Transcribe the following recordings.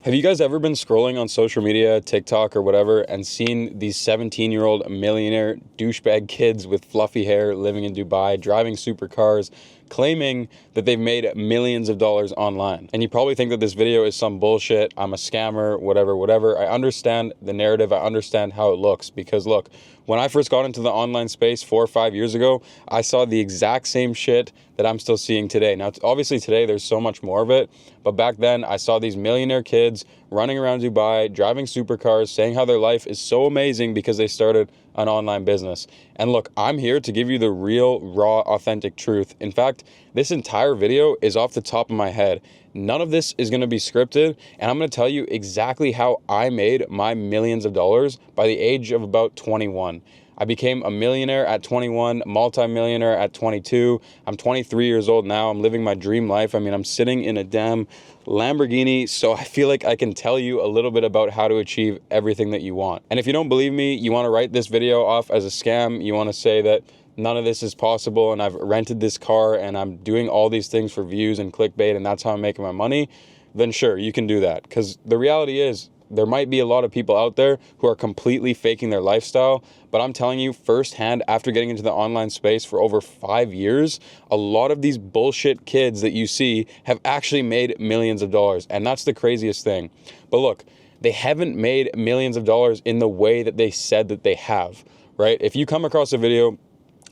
Have you guys ever been scrolling on social media, TikTok or whatever, and seen these 17-year-old millionaire douchebag kids with fluffy hair living in Dubai, driving supercars, claiming that they've made millions of dollars online? And you probably think that this video is some bullshit, I'm a scammer, whatever. I understand the narrative, I understand how it looks, because look, when I first got into the online space 4 or 5 years ago, I saw the exact same shit that I'm still seeing today. Now, obviously today there's so much more of it, but back then I saw these millionaire kids running around Dubai, driving supercars, saying how their life is so amazing because they started an online business. And look, I'm here to give you the real, raw, authentic truth. In fact, this entire video is off the top of my head. None of this is going to be scripted, and I'm going to tell you exactly how I made my millions of dollars by the age of about 21. I became a millionaire at 21, multi-millionaire at 22. I'm 23 years old now. I'm living my dream life. I mean, I'm sitting in a damn Lamborghini, so I feel like I can tell you a little bit about how to achieve everything that you want. And if you don't believe me, you want to write this video off as a scam, you want to say that none of this is possible and I've rented this car and I'm doing all these things for views and clickbait and that's how I'm making my money, then sure, you can do that. Because the reality is, there might be a lot of people out there who are completely faking their lifestyle, but I'm telling you firsthand, after getting into the online space for over 5 years, a lot of these bullshit kids that you see have actually made millions of dollars, and that's the craziest thing. But look, they haven't made millions of dollars in the way that they said that they have, right? If you come across a video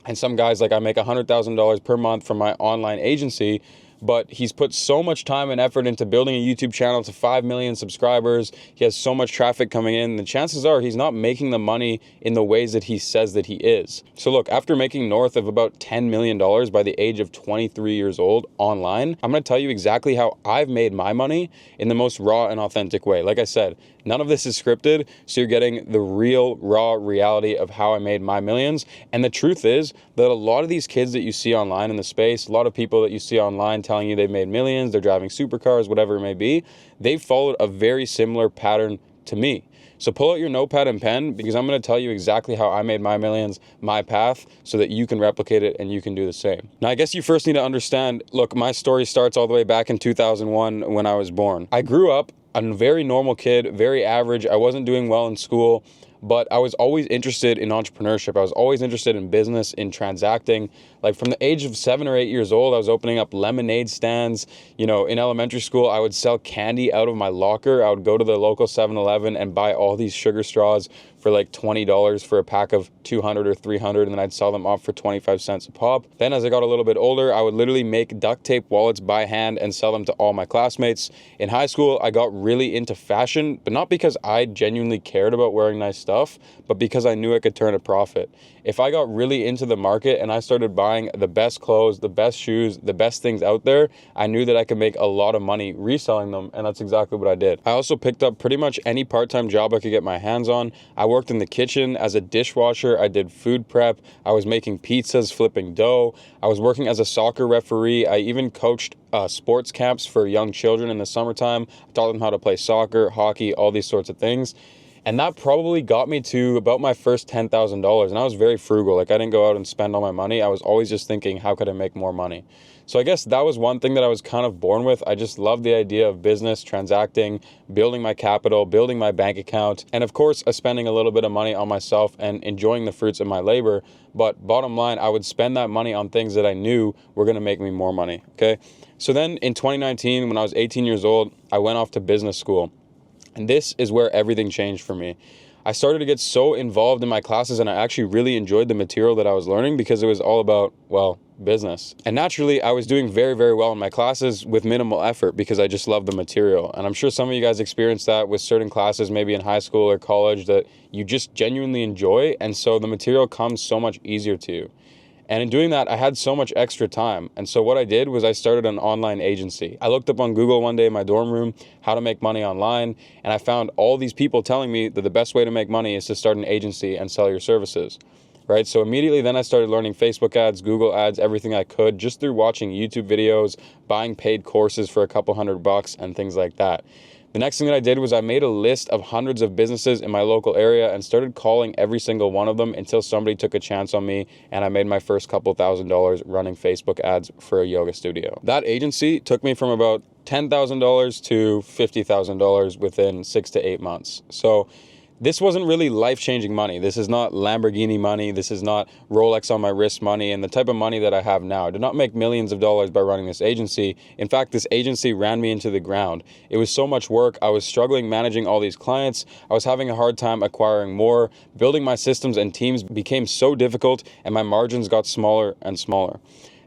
and some guy's like, I make $100,000 per month from my online agency, but he's put so much time and effort into building a YouTube channel to 5 million subscribers. He has so much traffic coming in. The chances are he's not making the money in the ways that he says that he is. So look, after making north of about $10 million by the age of 23 years old online, I'm going to tell you exactly how I've made my money in the most raw and authentic way. Like I said, none of this is scripted, so you're getting the real, raw reality of how I made my millions. And the truth is that a lot of these kids that you see online in the space, a lot of people that you see online telling you they've made millions, they're driving supercars, whatever it may be, they've followed a very similar pattern to me. So pull out your notepad and pen, because I'm going to tell you exactly how I made my millions, my path, so that you can replicate it and you can do the same. Now, I guess you first need to understand, look, my story starts all the way back in 2001 when I was born. I grew up a very normal kid, very average. I wasn't doing well in school, but I was always interested in entrepreneurship. I was always interested in business, in transacting. Like from the age of 7 or 8 years old, I was opening up lemonade stands. You know, in elementary school, I would sell candy out of my locker. I would go to the local 7-Eleven and buy all these sugar straws for like $20 for a pack of 200 or 300, and then I'd sell them off for 25 cents a pop. Then as I got a little bit older, I would literally make duct tape wallets by hand and sell them to all my classmates. In high school, I got really into fashion, but not because I genuinely cared about wearing nice stuff, but because I knew I could turn a profit. If I got really into the market and I started buying the best clothes, the best shoes, the best things out there, I knew that I could make a lot of money reselling them, and that's exactly what I did. I also picked up pretty much any part-time job I could get my hands on. I worked in the kitchen as a dishwasher. I did food prep. I was making pizzas, flipping dough. I was working as a soccer referee. I even coached sports camps for young children in the summertime. I taught them how to play soccer, hockey, all these sorts of things. And that probably got me to about my first $10,000. And I was very frugal. Like, I didn't go out and spend all my money. I was always just thinking, how could I make more money? So I guess that was one thing that I was kind of born with. I just loved the idea of business, transacting, building my capital, building my bank account, and of course, spending a little bit of money on myself and enjoying the fruits of my labor. But bottom line, I would spend that money on things that I knew were going to make me more money, okay? So then in 2019, when I was 18 years old, I went off to business school. And this is where everything changed for me. I started to get so involved in my classes, and I actually really enjoyed the material that I was learning because it was all about, well, business. And naturally, I was doing very, very well in my classes with minimal effort because I just loved the material. And I'm sure some of you guys experienced that with certain classes, maybe in high school or college, that you just genuinely enjoy. And so the material comes so much easier to you. And in doing that, I had so much extra time. And so what I did was I started an online agency. I looked up on Google one day in my dorm room how to make money online, and I found all these people telling me that the best way to make money is to start an agency and sell your services, right? So immediately then I started learning Facebook ads, Google ads, everything I could just through watching YouTube videos, buying paid courses for a couple $100 and things like that. The next thing that I did was I made a list of hundreds of businesses in my local area and started calling every single one of them until somebody took a chance on me and I made my first couple $1,000s running Facebook ads for a yoga studio. That agency took me from about $10,000 to $50,000 within 6 to 8 months. So this wasn't really life-changing money. This is not Lamborghini money. This is not Rolex on my wrist money and the type of money that I have now. I did not make millions of dollars by running this agency. In fact, this agency ran me into the ground. It was so much work. I was struggling managing all these clients. I was having a hard time acquiring more. Building my systems and teams became so difficult and my margins got smaller and smaller.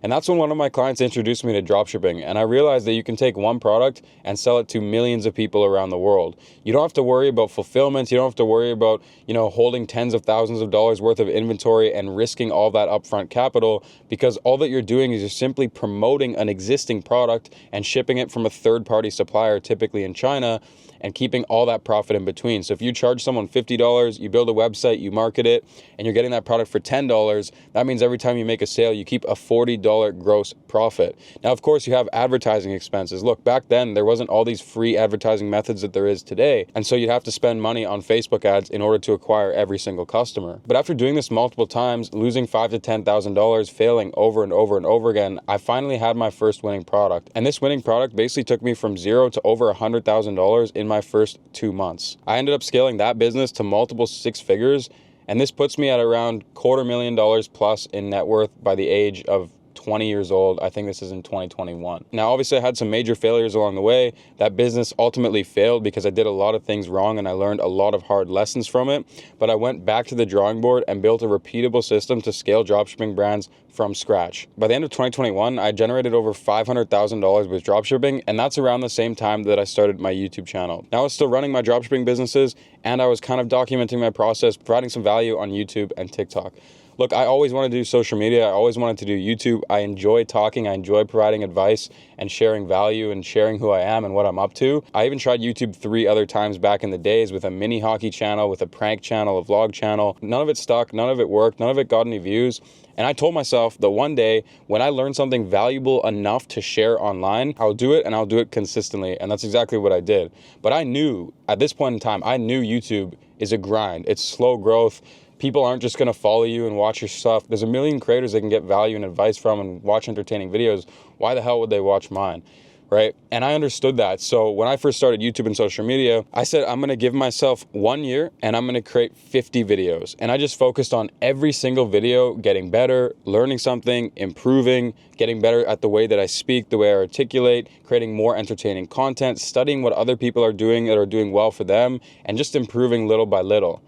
And that's when one of my clients introduced me to dropshipping, and I realized that you can take one product and sell it to millions of people around the world. You don't have to worry about fulfillment. You don't have to worry about, holding tens of thousands of dollars worth of inventory and risking all that upfront capital, because all that you're doing is you're simply promoting an existing product and shipping it from a third-party supplier, typically in China, and keeping all that profit in between. So if you charge someone $50, you build a website, you market it, and you're getting that product for $10, that means every time you make a sale, you keep a $40 gross profit. Now, of course, you have advertising expenses. Look, back then, there wasn't all these free advertising methods that there is today. And so you'd have to spend money on Facebook ads in order to acquire every single customer. But after doing this multiple times, losing $5,000 to $10,000, failing over and over and over again, I finally had my first winning product. And this winning product basically took me from zero to over $100,000 in my first 2 months. I ended up scaling that business to multiple six figures, and this puts me at around $250,000 plus in net worth by the age of 20 years old. I think this is in 2021. Now, obviously, I had some major failures along the way. That business ultimately failed because I did a lot of things wrong and I learned a lot of hard lessons from it. But I went back to the drawing board and built a repeatable system to scale dropshipping brands from scratch. By the end of 2021, I generated over $500,000 with dropshipping, and that's around the same time that I started my YouTube channel. Now I was still running my dropshipping businesses, and I was kind of documenting my process, providing some value on YouTube and TikTok. Look, I always wanted to do social media. I always wanted to do YouTube. I enjoy talking. I enjoy providing advice and sharing value and sharing who I am and what I'm up to. I even tried YouTube 3 other times back in the days with a mini hockey channel, with a prank channel, a vlog channel. None of it stuck. None of it worked. None of it got any views. And I told myself that one day when I learn something valuable enough to share online, I'll do it and I'll do it consistently. And that's exactly what I did. But I knew at this point in time, I knew YouTube is a grind. It's slow growth. People aren't just going to follow you and watch your stuff. There's a million creators they can get value and advice from and watch entertaining videos. Why the hell would they watch mine? Right? And I understood that. So when I first started YouTube and social media, I said, I'm going to give myself 1 year and I'm going to create 50 videos. And I just focused on every single video, getting better, learning something, improving, getting better at the way that I speak, the way I articulate, creating more entertaining content, studying what other people are doing that are doing well for them, and just improving little by little.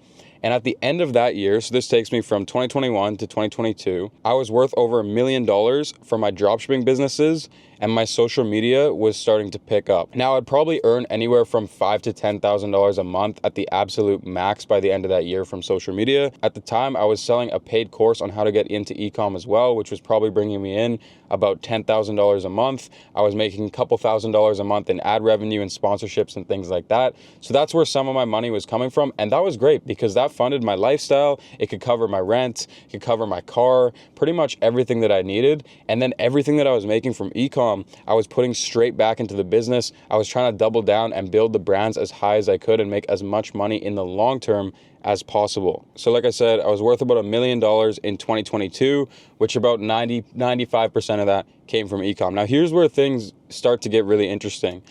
And at the end of that year, so this takes me from 2021 to 2022, I was worth over $1 million for my dropshipping businesses, and my social media was starting to pick up. Now, I'd probably earn anywhere from $5,000 to $10,000 a month at the absolute max by the end of that year from social media. At the time, I was selling a paid course on how to get into Ecom as well, which was probably bringing me in about $10,000 a month. I was making a couple $1,000s a month in ad revenue and sponsorships and things like that. So that's where some of my money was coming from. And that was great because that funded my lifestyle. It could cover my rent, it could cover my car, pretty much everything that I needed. And then everything that I was making from Ecom, I was putting straight back into the business. I was trying to double down and build the brands as high as I could and make as much money in the long term as possible. So like I said, I was worth about $1 million in 2022, which about 95% of that came from Ecom. Now here's where things start to get really interesting.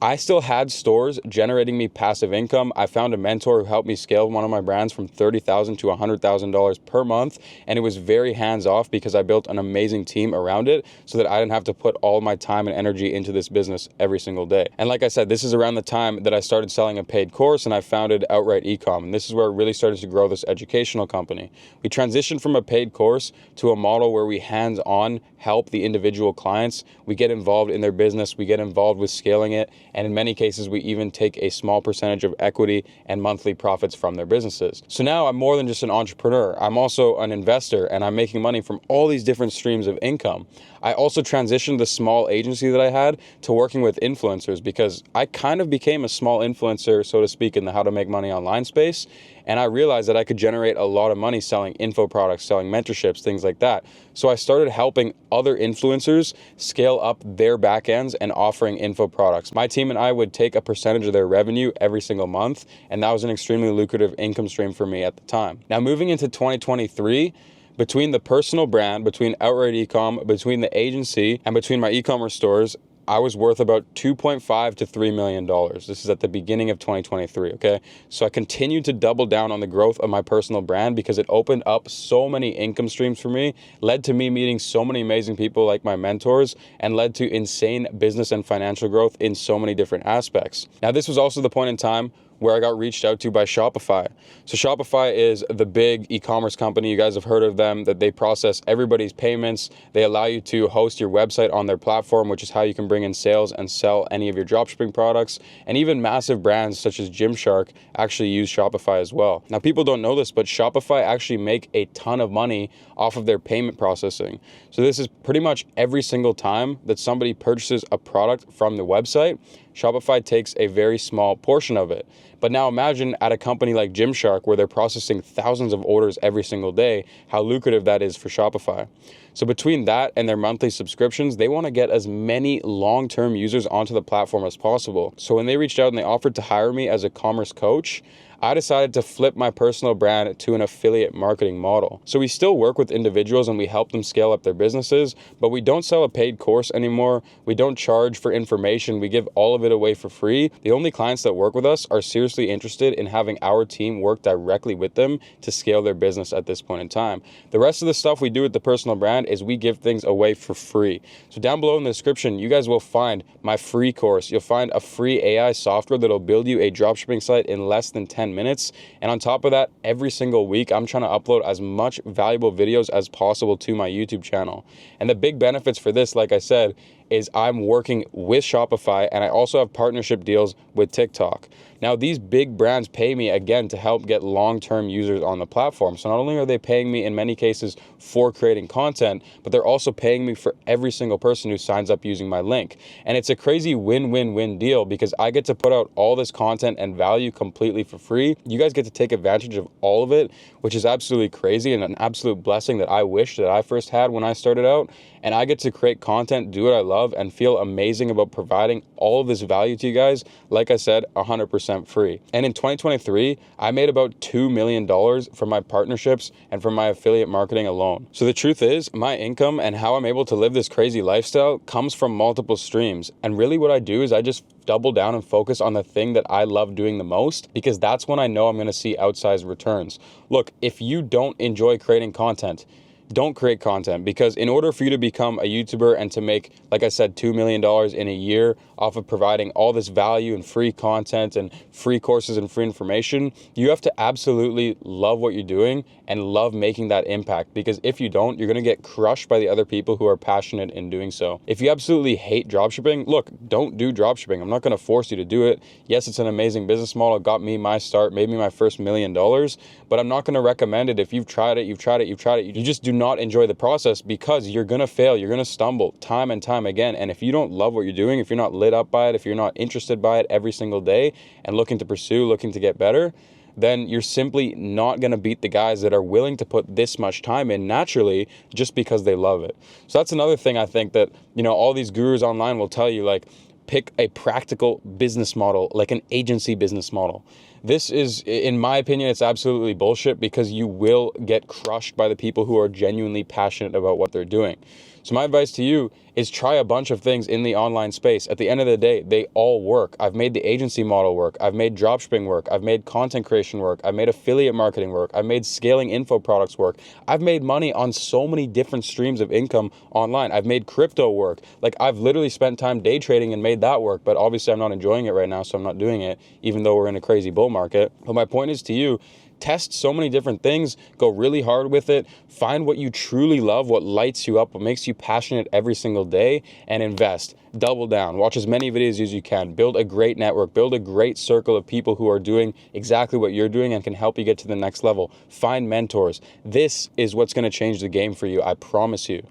I still had stores generating me passive income. I found a mentor who helped me scale one of my brands from $30,000 to $100,000 per month. And it was very hands-off because I built an amazing team around it so that I didn't have to put all my time and energy into this business every single day. And like I said, this is around the time that I started selling a paid course and I founded Outright Ecom. And this is where it really started to grow this educational company. We transitioned from a paid course to a model where we hands-on help the individual clients. We get involved in their business. We get involved with scaling it. And in many cases, we even take a small percentage of equity and monthly profits from their businesses. So now I'm more than just an entrepreneur. I'm also an investor and I'm making money from all these different streams of income. I also transitioned the small agency that I had to working with influencers, because I kind of became a small influencer, so to speak, in the how to make money online space. And I realized that I could generate a lot of money selling info products, selling mentorships, things like that. So I started helping other influencers scale up their back ends and offering info products. My team and I would take a percentage of their revenue every single month, and that was an extremely lucrative income stream for me at the time. Now, moving into 2023, between the personal brand, between Outright Ecom, between the agency, and between my e-commerce stores, I was worth about $2.5 to $3 million. This is at the beginning of 2023, okay? So I continued to double down on the growth of my personal brand because it opened up so many income streams for me, led to me meeting so many amazing people like my mentors, and led to insane business and financial growth in so many different aspects. Now, this was also the point in time where I got reached out to by Shopify. So Shopify is the big e-commerce company. You guys have heard of them, that they process everybody's payments. They allow you to host your website on their platform, which is how you can bring in sales and sell any of your dropshipping products. And even massive brands such as Gymshark actually use Shopify as well. Now, people don't know this, but Shopify actually make a ton of money off of their payment processing. So this is pretty much every single time that somebody purchases a product from the website, Shopify takes a very small portion of it. But now imagine at a company like Gymshark, where they're processing thousands of orders every single day, how lucrative that is for Shopify. So between that and their monthly subscriptions, they want to get as many long-term users onto the platform as possible. So when they reached out and they offered to hire me as a commerce coach, I decided to flip my personal brand to an affiliate marketing model. So we still work with individuals and we help them scale up their businesses, but we don't sell a paid course anymore. We don't charge for information. We give all of it away for free. The only clients that work with us are seriously interested in having our team work directly with them to scale their business at this point in time. The rest of the stuff we do with the personal brand is we give things away for free. So down below in the description, you guys will find my free course. You'll find a free AI software that'll build you a dropshipping site in less than 10 minutes. And on top of that, every single week, I'm trying to upload as much valuable videos as possible to my YouTube channel. And the big benefits for this, like I said, is I'm working with Shopify, and I also have partnership deals with TikTok. Now, these big brands pay me, again, to help get long-term users on the platform. So not only are they paying me in many cases for creating content, but they're also paying me for every single person who signs up using my link. And it's a crazy win-win-win deal, because I get to put out all this content and value completely for free. You guys get to take advantage of all of it, which is absolutely crazy and an absolute blessing that I wish that I first had when I started out. And I get to create content, do what I love, and feel amazing about providing all of this value to you guys. Like I said, 100% free. And in 2023, I made about $2 million from my partnerships and from my affiliate marketing alone. So the truth is, my income and how I'm able to live this crazy lifestyle comes from multiple streams. And really what I do is I just double down and focus on the thing that I love doing the most, because that's when I know I'm going to see outsized returns. Look, if you don't enjoy creating content, don't create content, because in order for you to become a YouTuber and to make, like I said, $2 million in a year off of providing all this value and free content and free courses and free information, you have to absolutely love what you're doing and love making that impact. Because if you don't, you're going to get crushed by the other people who are passionate in doing so. If you absolutely hate dropshipping, look, don't do dropshipping. I'm not going to force you to do it. Yes, it's an amazing business model. It got me my start, made me my first $1 million, but I'm not going to recommend it. If you've tried it, you just do not enjoy the process, because you're going to fail. You're going to stumble time and time again. And if you don't love what you're doing, if you're not lit up by it, if you're not interested by it every single day and looking to pursue, looking to get better, then you're simply not going to beat the guys that are willing to put this much time in naturally just because they love it. So that's another thing I think that, all these gurus online will tell you, like, pick a practical business model, like an agency business model. This is, in my opinion, it's absolutely bullshit, because you will get crushed by the people who are genuinely passionate about what they're doing. So my advice to you is try a bunch of things in the online space. At the end of the day, they all work. I've made the agency model work. I've made dropshipping work. I've made content creation work. I've made affiliate marketing work. I've made scaling info products work. I've made money on so many different streams of income online. I've made crypto work. Like, I've literally spent time day trading and made that work, but obviously I'm not enjoying it right now, so I'm not doing it, even though we're in a crazy bull market. But my point is to you, test so many different things, go really hard with it, find what you truly love, what lights you up, what makes you passionate every single day, and invest. Double down. Watch as many videos as you can. Build a great network. Build a great circle of people who are doing exactly what you're doing and can help you get to the next level. Find mentors. This is what's going to change the game for you, I promise you.